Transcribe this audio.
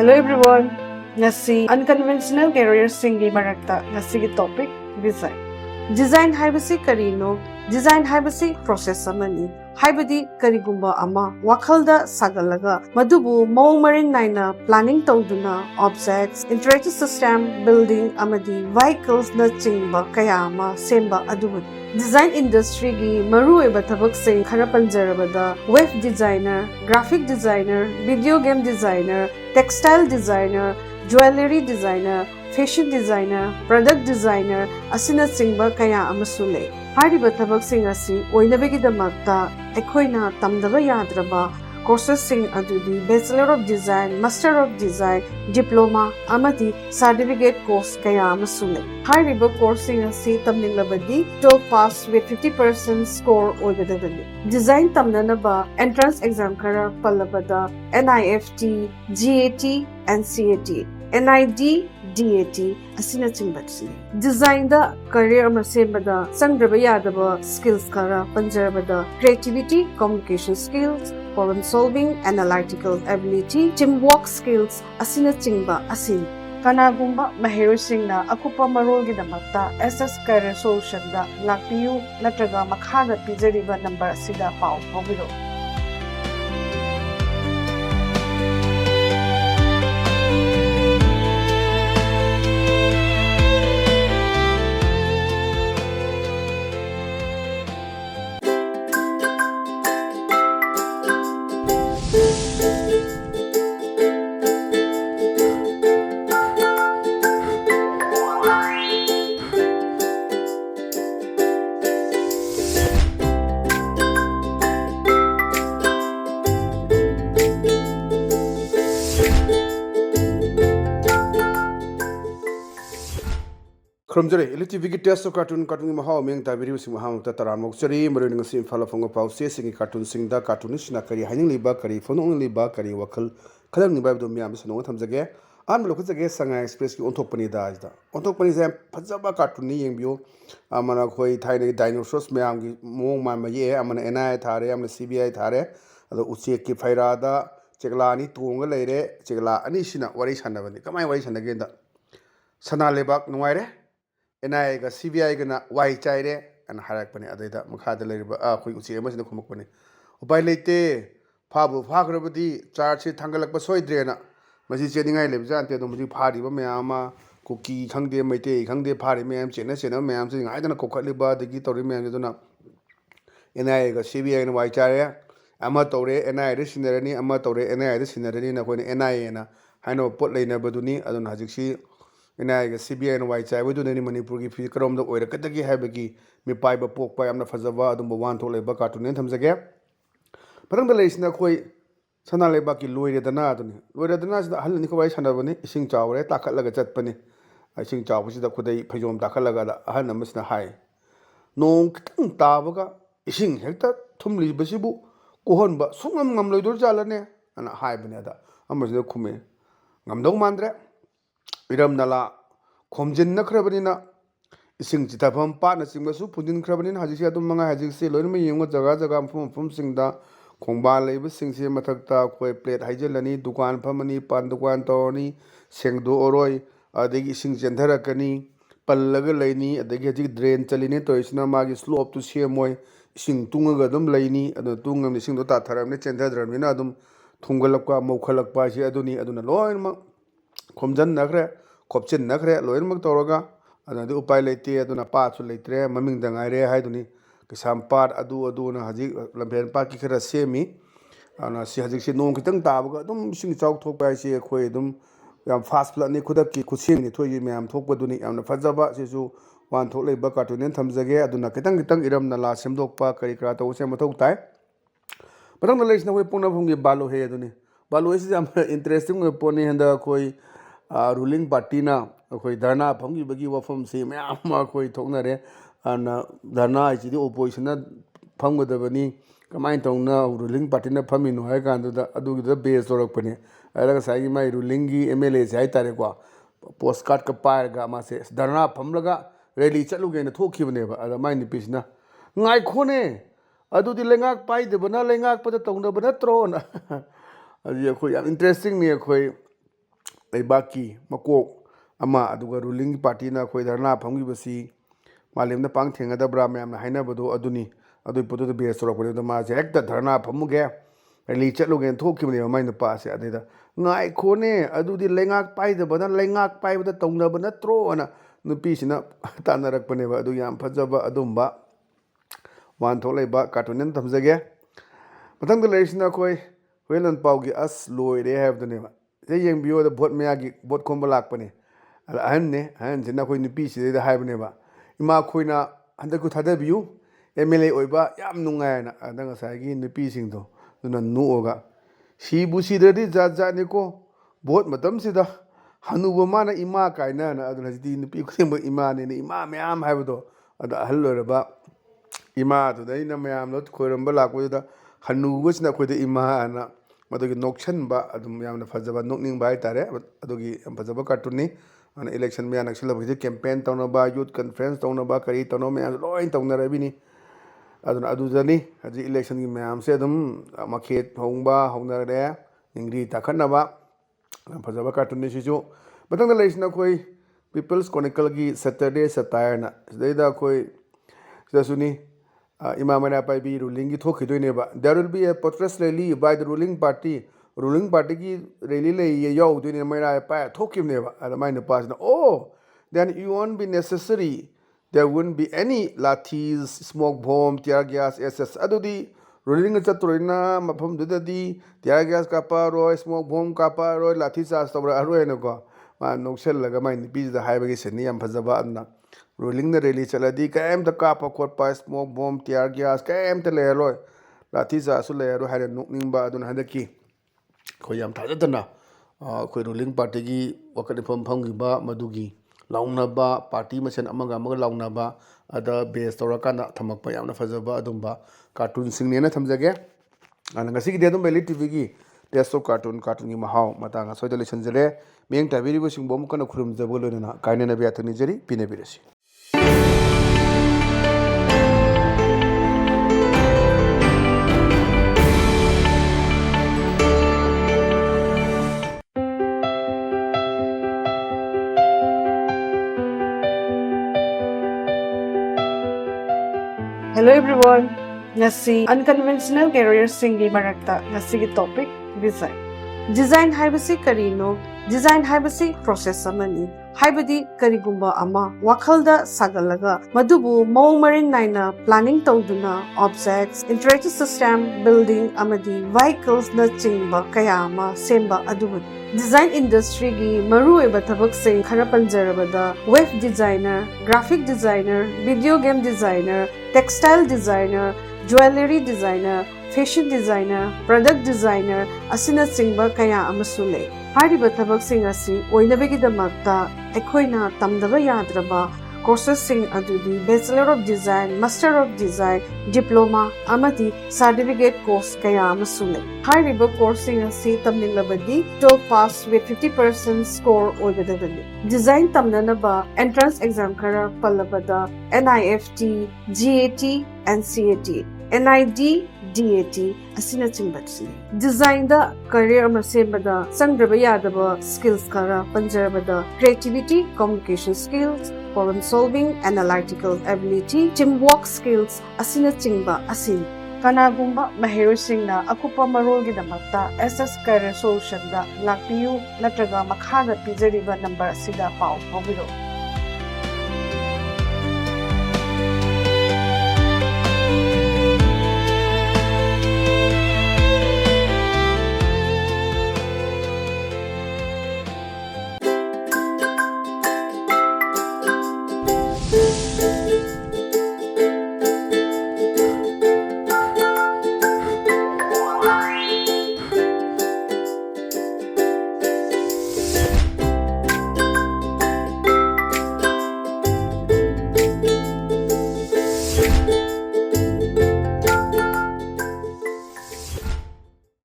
Hello everyone! Ngasi unconventional careers singi marakta ngasi topic design. Design haibasi karino? Design haibasi process amani. Haibadi karigumba ama wakhalda sagalaga madubu maung maring naina planning tawduna objects, interactive system, building amadi vehicles na chingba kaya ama semba adubud. Design industry gi maru eba thabak sing khara panjarabada web designer, graphic designer, video game designer, textile designer, jewelry designer, fashion designer, product designer asina chingba kaya amasu lei. Hariba thabak sing asi oinabigidamagta ekhoina tamdaba yadraba courses sing adudi Bachelor of Design, Master of Design, Diploma amati certificate course kaya amasu lei. Hariba course sing asi tamninglabadi 12 pass with 50% score oigadabani. Design tamnanaba entrance exam kara pallabada NIFT, GAT and CAT, NID, DAT asina chingbatsi. Design da career masembada sangraba yadaba skills kara panjarabada creativity, communication skills, problem solving, analytical ability, teamwork skills asina chingba asin. Kanagumba mahirusingna akupa marolgidamakta SS Career Solution da lakpiyu natraga makhada pijariba number asida pau pawbiro. Kromjare ELITETV test cartoon mahau meng ta video sing mahau ta taran mokchari marin ngasi infala fongo pause singi cartoon sing da cartoonist na kari haning liba kari phonong liba kari wakal khalang ni ba do miam sanong thamjage an lo khajage sanga express ki onthok pani da ajda onthok pani jam phajaba cartoon ni yengbio amana khoi thaine dinosaurs myam gi mong ma ma ye amana NI thare amana CBI thare ado uche ki phaira da chegla ni tonga leire chegla ani sina wari sanabani kamai wari sanage da sana lebak nuaire NI ga CBI ga na wai chaire an harak pani adaida makhada leriba khoi uchi amasina khumak pani upai leite phabu phagrabadi charge thangalak ba soidre na masi cheningai lebja ante do muji phari ba mayama kuki khangde maite khangde phari mayam chena chena mayam se ngai dana kokhatli ba digi tori mayam dona NI ga CBI na wai chaire ama tore NI re sinarani ama tore NI re sinarani na koi NI na haino pot leina baduni adon hajiksi NI ga CBI na wai chai waduni Manipur gi fi karom da oira kadagi habagi mi pai ba pok pa amna fazaba adum ba wan thole ba cartoon ne thamjage parang da leisna khoi sana leba ki loire dana aduni loire dana sida hal ni ko wai sana bani ising chawre takhat laga chat pani ising chaw sida khudai phajom takhat laga da ahan amasna hai nong kitang tabaga ising hekta thumli basibu kohon ba sungam ngam loidor jalane ana hai bani ada amasna khume ngamdong mandre iram nala khomjin na khrabani ising chitafam pa na singmasu pudin khrabani hajisi adum manga hajisi loinma yengo jaga jaga phum singda khongba leiba singse mathakta khoi plate haijelani dukan phamani pan dukan tawni sengdo oroi adegi ising chendharakani pallaga leini adegi haji drain chaline toisna magi slope tu semoi ising tungaga dum leini adu tungam ising do ta tharamne chendhadramina adum thungalakpa mokhalakpa si aduni aduna loinma khomjan nakre khopchin nakre loinmak tawraga adadi upai leite aduna pa chu leitre maming dangai re haiduni kisam pat adu na haji lamben pa ki khara semi ana si haji si nong kitang tabaga dum sing chau thok pai si khoi dum yam fast flood ni khudak ki khusim ni thoi myam thok baduni yamna fajaba si su wan thok leiba cartoon nen thamjage aduna kitang iram na la semdok pa kari kra to se mathok tai patang na leisna hoi pungna phungi balo he aduni balo is jam interesting poni handa khoi ruling party na khoi dharna phamgi bagi wafam se myam ma khoi thoknare ana dharna ji opposition na phamgadabani kamai tongna ruling party na phamino hai kan da adu da base torakpani alaga sai mai ruling gi MLA sai tare kwa postcard ka pair ga ma se dharna phamlaga rally chaluge na thokhibane ba ada mai ni pisna ngai khone adu di lengak pai de bana lengak pa da tongna bana tro na adi khoi interesting ni khoi leibaki makok ama aduga ruling party na khoi dharna phamgibasi malemna pang thengadabra mayamna hainabado aduni adui potu de bes torok podu ma je hekta dharna phamuge rally chatluge thokibne mai na pa se adida ngai khone adudi lengak paidabana lengak paibada tongnaba natro ana nupi sina tanarakpane ba adu yam phajaba adumba wan tholaiba cartoon thamjage matang da leisna khoi welan paugi as loire have the name je yeng bio da bot mayagi bot khomba lakpane ala ahan jina khoi nupi si da haibne ba ima khoina handaku thada biu MLA oiba yam nungai na adanga sagi nupi singdo duna nuoga sibu sidradi jaja ko bot matam sida hanuba mana ima kaina na aduna jidi nupi khemba ima ne ima mayam haibdo ada haloraba ima to dai na mayam lot khoiramba lakwo da hanuba sina khoida ima ana madogi nokchanba adum yamna fajaba nokning bai tare adogi fajaba cartoon ni ana election me anaksila bidi campaign tawnaba youth conference tawnaba kari tawno me loin tawna rabini aduna aduzani haji election gi mayam se adum makhet hongba hongna re ingri takhanaba fajaba cartoon ni siju batang da leisna khoi people's chronicle gi saturday satire na daida khoi dasuni imamana paibi ruling gi thokhidoineba there will be a protest rally by the ruling party ki rally le yaw doine maira pa thokimneba adamaina pasna oh then you won't be necessary there wouldn't be any lathis smoke bomb tear gas ss adudi ruling chatroina mafam dudadi tear gas kapa roi smoke bomb kapa roi lathi charge tabra aroi na ko ma noksel laga mai ni biz da haibagi seni yam phajaba adna ruling na rally chaladi kaem ta kapa khotpa smoke bomb tear gas kaem ta le loi lathi charge su le ro haire nokningba adun hadaki khoi yam thajadana khoi ruling party gi wakati phanggiba madugi launaba party masen amaga launaba ada base torakana thamakpa yamna fajaba adumba cartoon singnena thamjage ana ngasi gi dedum ELITETV gi testo cartoon gi mahau matanga soidale sanjare meng tabiri bo singbom kana khurum jabo loina kainena biya thani jari pine birasi Hello everyone! Ngasi unconventional career singi marakta ngasi gi topic design. Design haibasi karino? Design haibasi process amani. Haibadi karigumba ama wakhalda sagalaga madubu mawng maring naina planning tawduna objects, interactive system, building amadi vehicles na chingba kaya ama semba adubud. Design industry gi maru eba thabak sing khara panjarabada web designer, graphic designer, video game designer, textile designer, jewelry designer, fashion designer, product designer asina chingba kaya amasu lei. Hariba thabak sing asi oinabagidamagta ekhoina tamdaba yadraba courses sing adudi Bachelor of Design, Master of Design, Diploma amadi certificate course kaya amasu lei. Hariba course sing asi tamninglabadi 12 pass with 50% score oigadagani. Design tamnanaba entrance exam khara pallabada NIFT, GAT and CAT, NID, DAT asina chingbatsi. Design da career masembada sangraba yadaba skills khara panjarabada creativity, communication skills, problem solving, analytical ability, teamwork skills asina chingba asin. Kanagumba mahirusingna akupa marolgidamakta SS Career Solution da lakpiyu natraga makhana pijariba number asida pau pawiro.